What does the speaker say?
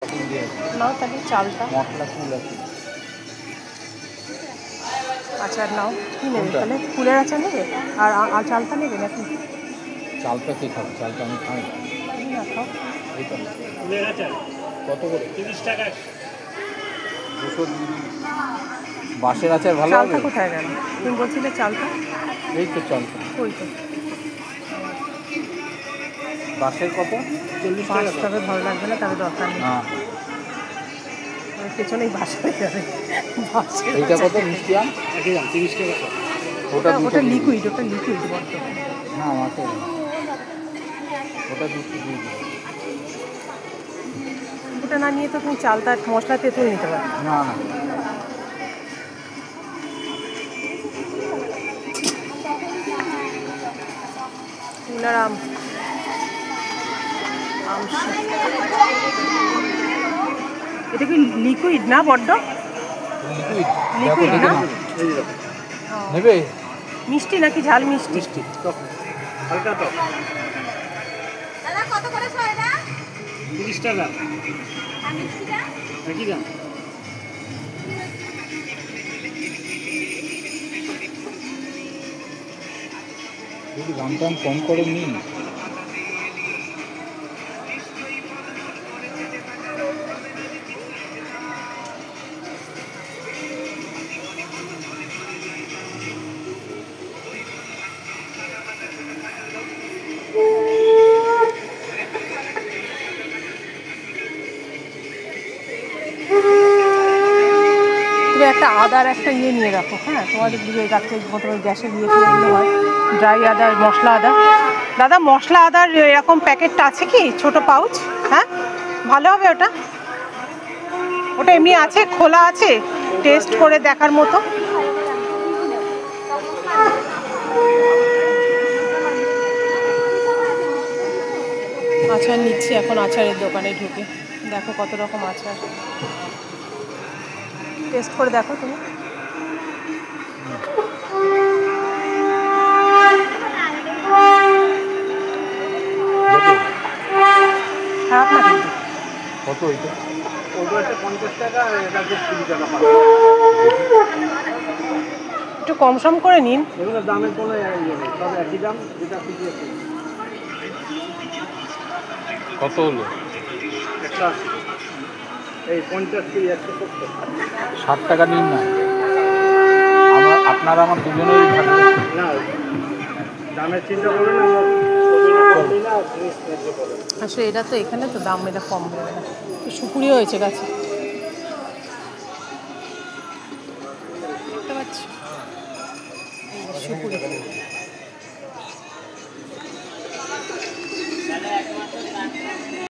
নাও তাহলে চালটা। মশলা ফুল আছে। আচার নাও। কী নেবে তাহলে? ফুলের আচার নেবে আর চালটা নেবে নাকি? চালটা কে খাবে? চালটা আমি খাই না, খাও। এইটা ফুলের আচার কত করে? 30 টাকা। 200 বাঁশের আচার ভালো হবে? চালটা কোথায় গেল? তুমি বলছিলে চালটা? এই তো চালটা। ওই তো বাঁশের কত? 40 টাকা। তবে ভালো লাগবে না, তবে দরকার নেই। হ্যাঁ, পেছনেই বাস হয়ে যাবে। এইটা কত? মিষ্টি আম একই দাম, 30 টাকা। ওটা লিকুইড, বড্ড। না আমাকে ওটা দুটো দিয়ে দিন। ওটা না নিয়ে তো তুমি চালটা মশলা তেঁতুল নিতে পারো। না না, কুলার আম এটা কি লিকুইড না? বড্ড লিকুইড না? নেবে? মিষ্টি নাকি ঝাল? মিষ্টি। মিষ্টি হালকা টক। দাদা কত করে ছয়টা? 30 টাকা। আর মিষ্টিটা? একই দাম। যদি দাম টাম কম করে নিন। তুমি একটা আদার একটা ইয়ে নিয়ে রাখো। হ্যাঁ, তোমাদের দিকে রাত্রে তোমার গ্যাসের ইয়ে এগুলো হয়, ড্রাই আদার, মশলা আদা। দাদা মশলা আদার এরকম প্যাকেটটা আছে কি? ছোট পাউচ? হ্যাঁ, ভালো হবে ওটা। ওটা এমনি আছে, খোলা আছে, টেস্ট করে দেখার মতো। আচার নিচ্ছি এখন, আচারের দোকানে ঢুকে। দেখো কত রকম আচার, টেস্ট করে দেখো তুমি। খারাপ না কিন্তু। কত ওইটা? ওটা 50 টাকা আর এটা 20 টাকা। একটু কম সম করে নিন। এগুলোর দামের কোনো ইয়ে নেই, সব একই দাম। যেটা খুশি আছে। কত হলো? 180। এই 50 কি 170? 60 টাকা নিন না। আপনারা আমার দুজনেরই থাকবে না, দামের চিন্তা করবেন না। আসলে এটা তো এখানে তো দাম এটা কম হবে না। সুপুরি হয়েছে গাছে, দেখতে পাচ্ছি সুপুরি।